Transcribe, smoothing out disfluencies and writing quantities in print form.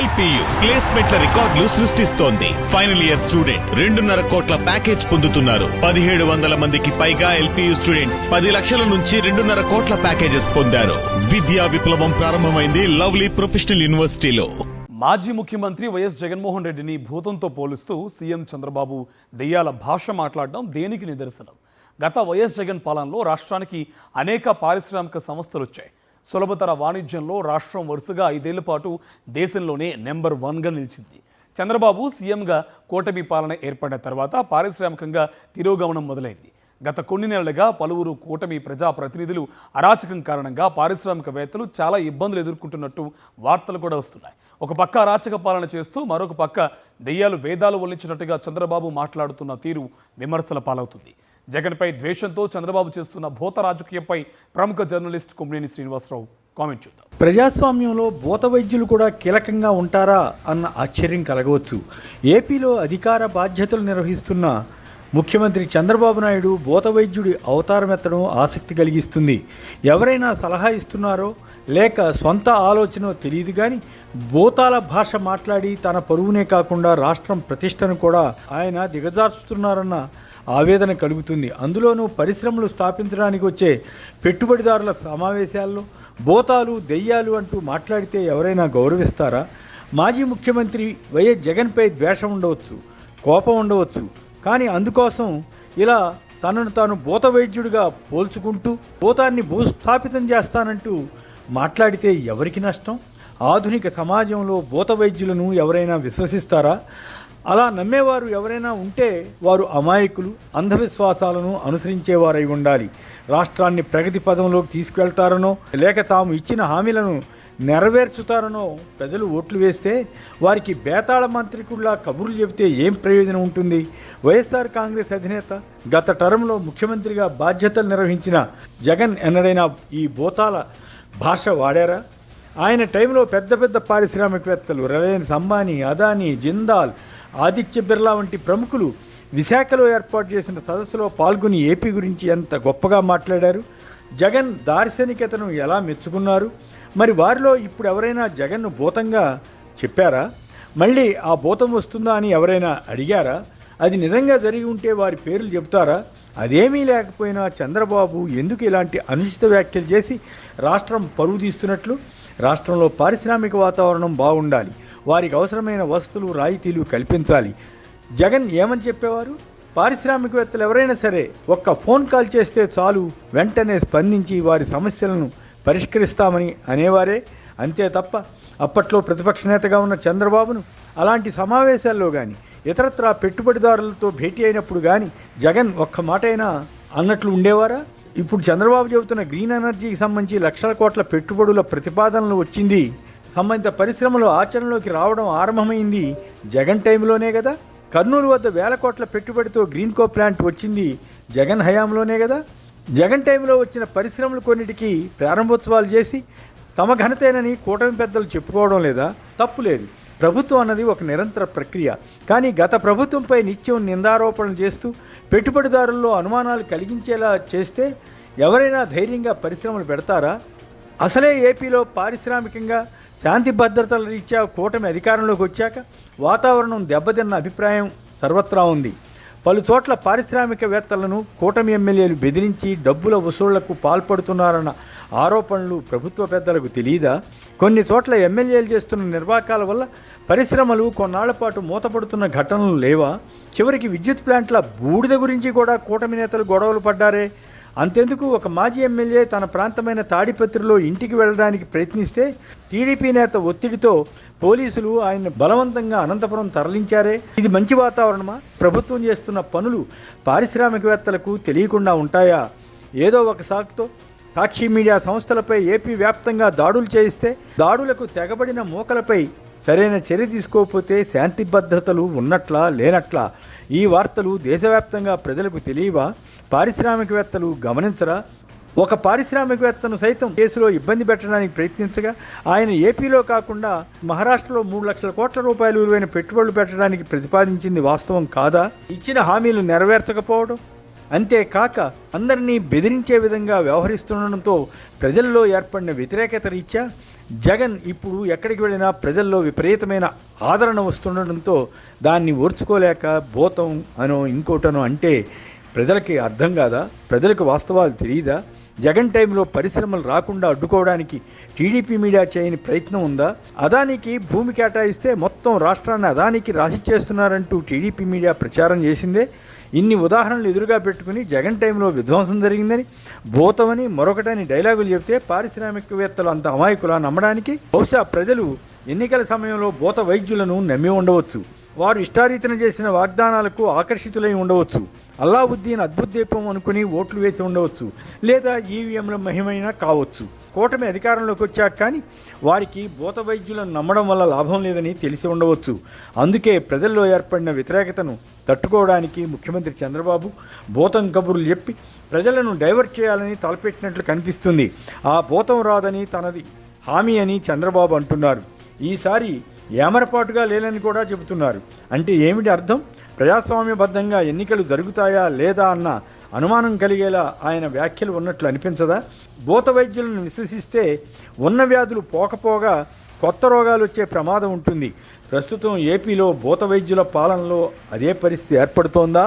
LPU ప్లేస్మెంట్ల రికార్డులు సృష్టిస్తోంది. Final year student 2.5 కోట్ల ప్యాకేజ్ పొందుతున్నారు. 1700 మందికి పైగా ఎల్పియు స్టూడెంట్స్ 10 లక్షల నుంచి 2.5 కోట్ల ప్యాకేజెస్ పొందారు. విద్యా విప్లవం ప్రారంభమైంది లవ్లీ ప్రొఫెషనల్ యూనివర్సిటీలో. మాజీ ముఖ్యమంత్రి వైఎస్ జగన్మోహన్ రెడ్డిని భూతంతో పోలుస్తూ సీఎం చంద్రబాబు దెయ్యాల భాష మాట్లాడడం దేనికి నిదర్శనం? గత వైఎస్ జగన్ పాలనలో రాష్ట్రానికి అనేక పారిశ్రామిక సంస్థలు వచ్చాయి. సులభతర వాణిజ్యంలో రాష్ట్రం వరుసగా 5 ఏళ్ల పాటు దేశంలోనే నెంబర్ 1గా నిలిచింది. చంద్రబాబు సీఎంగా కూటమి పాలన ఏర్పడిన తర్వాత పారిశ్రామికంగా తిరోగమనం మొదలైంది. గత కొన్ని నెలలుగా పలువురు కూటమి ప్రజాప్రతినిధులు అరాచకం కారణంగా పారిశ్రామికవేత్తలు చాలా ఇబ్బందులు ఎదుర్కొంటున్నట్టు వార్తలు కూడా వస్తున్నాయి. ఒక పక్క అరాచక పాలన చేస్తూ మరొక పక్క దెయ్యాలు వేదాలు వల్లించినట్టుగా చంద్రబాబు మాట్లాడుతున్న తీరు విమర్శల పాలవుతుంది. జగన్పై ద్వేషంతో చంద్రబాబు చేస్తున్న భూత రాజకీయంపై ప్రముఖ జర్నలిస్ట్ కొమ్మినేని శ్రీనివాసరావు కామెంట్ చూద్దాం. ప్రజాస్వామ్యంలో భూత వైద్యులు కూడా కీలకంగా ఉంటారా అన్న ఆశ్చర్యం కలగవచ్చు. ఏపీలో అధికార బాధ్యతలు నిర్వహిస్తున్న ముఖ్యమంత్రి చంద్రబాబు నాయుడు భూత వైద్యుడి అవతారం ఎత్తడం ఆసక్తి కలిగిస్తుంది. ఎవరైనా సలహా ఇస్తున్నారో లేక సొంత ఆలోచనో తెలియదు కానీ భూతాల భాష మాట్లాడి తన పరువునే కాకుండా రాష్ట్రం ప్రతిష్టను కూడా ఆయన దిగజార్చుతున్నారన్న ఆవేదన కలుగుతుంది. అందులోనూ పరిశ్రమలు స్థాపించడానికి వచ్చే పెట్టుబడిదారుల సమావేశాల్లో భూతాలు దెయ్యాలు అంటూ మాట్లాడితే ఎవరైనా గౌరవిస్తారా? మాజీ ముఖ్యమంత్రి వైఎస్ జగన్పై ద్వేషం ఉండవచ్చు, కోపం ఉండవచ్చు, కానీ అందుకోసం ఇలా తనను తాను భూత వైద్యుడిగా పోల్చుకుంటూ భూతాన్ని భూస్థాపితం చేస్తానంటూ మాట్లాడితే ఎవరికి నష్టం? ఆధునిక సమాజంలో భూత వైద్యులను ఎవరైనా విశ్వసిస్తారా? అలా నమ్మేవారు ఎవరైనా ఉంటే వారు అమాయకులు, అంధవిశ్వాసాలను అనుసరించేవారై ఉండాలి. రాష్ట్రాన్ని ప్రగతి పదంలోకి తీసుకువెళ్తారనో లేక తాము ఇచ్చిన హామీలను నెరవేర్చుతారనో ప్రజలు ఓట్లు వేస్తే వారికి బేతాళ మంత్రికుల్లా కబుర్లు చెబితే ఏం ప్రయోజనం ఉంటుంది? వైఎస్ఆర్ కాంగ్రెస్ అధినేత గత టర్మ్లో ముఖ్యమంత్రిగా బాధ్యతలు నిర్వహించిన జగన్ ఎన్నడైనా ఈ భూతాల భాష వాడారా? ఆయన టైంలో పెద్ద పెద్ద పారిశ్రామికవేత్తలు రిలయన్స్ అంబానీ, అదానీ, జిందాల్, ఆదిత్య బిర్లా వంటి ప్రముఖులు విశాఖలో ఏర్పాటు చేసిన సదస్సులో పాల్గొని ఏపీ గురించి ఎంత గొప్పగా మాట్లాడారు. జగన్ దార్శనికతను ఎలా మెచ్చుకున్నారు? మరి వారిలో ఇప్పుడు ఎవరైనా జగన్ను భూతంగా చెప్పారా? మళ్ళీ ఆ భూతం వస్తుందా అని ఎవరైనా అడిగారా? అది నిజంగా జరిగి ఉంటే వారి పేర్లు చెబుతారా? అదేమీ లేకపోయినా చంద్రబాబు ఎందుకు ఇలాంటి అనుచిత వ్యాఖ్యలు చేసి రాష్ట్రం పరువు తీస్తున్నట్లు? రాష్ట్రంలో పారిశ్రామిక వాతావరణం బాగుండాలి, వారికి అవసరమైన వసతులు రాయితీలు కల్పించాలి. జగన్ ఏమని చెప్పేవారు? పారిశ్రామికవేత్తలు ఎవరైనా సరే ఒక్క ఫోన్ కాల్ చేస్తే చాలు వెంటనే స్పందించి వారి సమస్యలను పరిష్కరిస్తామని అనేవారే. అంతే తప్ప అప్పట్లో ప్రతిపక్ష నేతగా ఉన్న చంద్రబాబును అలాంటి సమావేశాల్లో కానీ ఇతరత్రా పెట్టుబడిదారులతో భేటీ అయినప్పుడు కానీ జగన్ ఒక్క మాట అయినా అన్నట్లు ఉండేవారా? ఇప్పుడు చంద్రబాబు చెబుతున్న గ్రీన్ ఎనర్జీకి సంబంధించి లక్షల కోట్ల పెట్టుబడుల ప్రతిపాదనలు వచ్చింది, సంబంధిత పరిశ్రమలు ఆచరణలోకి రావడం ఆరంభమైంది జగన్ టైంలోనే కదా. కర్నూలు వద్ద 1000 కోట్ల పెట్టుబడితో గ్రీన్కో ప్లాంట్ వచ్చింది జగన్ హయాంలోనే కదా. జగన్ టైంలో వచ్చిన పరిశ్రమలు కొన్నిటికి ప్రారంభోత్సవాలు చేసి తమ ఘనతేనని కూటమి పెద్దలు చెప్పుకోవడం లేదా? తప్పు లేదు. ప్రభుత్వం అన్నది ఒక నిరంతర ప్రక్రియ. కానీ గత ప్రభుత్వంపై నిత్యం నిందారోపణలు చేస్తూ పెట్టుబడిదారుల్లో అనుమానాలు కలిగించేలా చేస్తే ఎవరైనా ధైర్యంగా పరిశ్రమలు పెడతారా? అసలే ఏపీలో పారిశ్రామికంగా శాంతి భద్రతల రీత్యా కూటమి అధికారంలోకి వచ్చాక వాతావరణం దెబ్బతిన్న అభిప్రాయం సర్వత్రా ఉంది. పలు చోట్ల పారిశ్రామికవేత్తలను కూటమి ఎమ్మెల్యేలు బెదిరించి డబ్బుల వసూళ్లకు పాల్పడుతున్నారన్న ఆరోపణలు ప్రభుత్వ పెద్దలకు తెలియదా? కొన్ని చోట్ల ఎమ్మెల్యేలు చేస్తున్న నిర్వాకాల వల్ల పరిశ్రమలు కొన్నాళ్ల పాటు మూతపడుతున్న ఘటనలు లేవా? చివరికి విద్యుత్ ప్లాంట్ల బూడిద గురించి కూడా కూటమి నేతలు గొడవలు పడ్డారే. అంతెందుకు, ఒక మాజీ ఎమ్మెల్యే తన ప్రాంతమైన తాడిపత్రిలో ఇంటికి వెళ్ళడానికి ప్రయత్నిస్తే టీడీపీ నేత ఒత్తిడితో పోలీసులు ఆయన బలవంతంగా అనంతపురం తరలించారే. ఇది మంచి వాతావరణమా? ప్రభుత్వం చేస్తున్న పనులు పారిశ్రామికవేత్తలకు తెలియకుండా ఉంటాయా? ఏదో ఒక సాకుతో సాక్షి మీడియా సంస్థలపై ఏపీ వ్యాప్తంగా దాడులు చేయిస్తే దాడులకు తెగబడిన మూకలపై సరైన చర్య తీసుకోకపోతే శాంతి భద్రతలు ఉన్నట్లా లేనట్లా? ఈ వార్తలు దేశవ్యాప్తంగా ప్రజలకు తెలియవా? పారిశ్రామికవేత్తలు గమనించరా? ఒక పారిశ్రామికవేత్తను సైతం కేసులో ఇబ్బంది పెట్టడానికి ప్రయత్నించగా ఆయన ఏపీలో కాకుండా మహారాష్ట్రలో 3 లక్షల కోట్ల రూపాయలు విలువైన పెట్టుబడులు పెట్టడానికి ప్రతిపాదించింది వాస్తవం కాదా? ఇచ్చిన హామీలు నెరవేర్చకపోవడం, అంతేకాక అందరినీ బెదిరించే విధంగా వ్యవహరిస్తుండడంతో ప్రజల్లో ఏర్పడిన వ్యతిరేకత రీత్యా జగన్ ఇప్పుడు ఎక్కడికి వెళ్ళినా ప్రజల్లో విపరీతమైన ఆదరణ వస్తుండటంతో దాన్ని ఓర్చుకోలేక భూతం అనో ఇంకోటనో అంటే ప్రజలకి అర్థం కాదా? ప్రజలకు వాస్తవాలు తెలియదా? జగన్ టైంలో పరిశ్రమలు రాకుండా అడ్డుకోవడానికి టీడీపీ మీడియా చేయని ప్రయత్నం ఉందా? అదానికి భూమి కేటాయిస్తే మొత్తం రాష్ట్రాన్ని అదానికి రాసిచ్చేస్తున్నారంటూ టీడీపీ మీడియా ప్రచారం చేసిందే. ఇన్ని ఉదాహరణలు ఎదురుగా పెట్టుకుని జగన్ టైంలో విధ్వంసం జరిగిందని, భూతమని, మరొకటని డైలాగులు చెప్తే పారిశ్రామికవేత్తలు అంత అమాయకులా నమ్మడానికి? బహుశా ప్రజలు ఎన్నికల సమయంలో భూత వైద్యులను నమ్మి ఉండవచ్చు. వారు ఇష్టారీతన చేసిన వాగ్దానాలకు ఆకర్షితులై ఉండవచ్చు. అల్లావుద్దీన్ అద్భుత దీపం అనుకుని ఓట్లు వేసి ఉండవచ్చు, లేదా ఈవీఎంల మహిమైనా కావచ్చు. కూటమి అధికారంలోకి వచ్చాక కానీ వారికి భూత వైద్యులను నమ్మడం వల్ల లాభం లేదని తెలిసి ఉండవచ్చు. అందుకే ప్రజల్లో ఏర్పడిన వ్యతిరేకతను తట్టుకోవడానికి ముఖ్యమంత్రి చంద్రబాబు భూతం కబుర్లు చెప్పి ప్రజలను డైవర్ట్ చేయాలని తలపెట్టినట్లు కనిపిస్తుంది. ఆ భూతం రాదని తనది హామీ అని చంద్రబాబు అంటున్నారు. ఈసారి ఏమరపాటుగా లేదని కూడా చెబుతున్నారు. అంటే ఏమిటి అర్థం? ప్రజాస్వామ్యబద్ధంగా ఎన్నికలు జరుగుతాయా లేదా అన్న అనుమానం కలిగేలా ఆయన వ్యాఖ్యలు ఉన్నట్లు అనిపించదా? భూత వైద్యులను విశ్వసిస్తే ఉన్న వ్యాధులు పోకపోగా కొత్త రోగాలు వచ్చే ప్రమాదం ఉంటుంది. ప్రస్తుతం ఏపీలో భూత వైద్యుల పాలనలో అదే పరిస్థితి ఏర్పడుతోందా?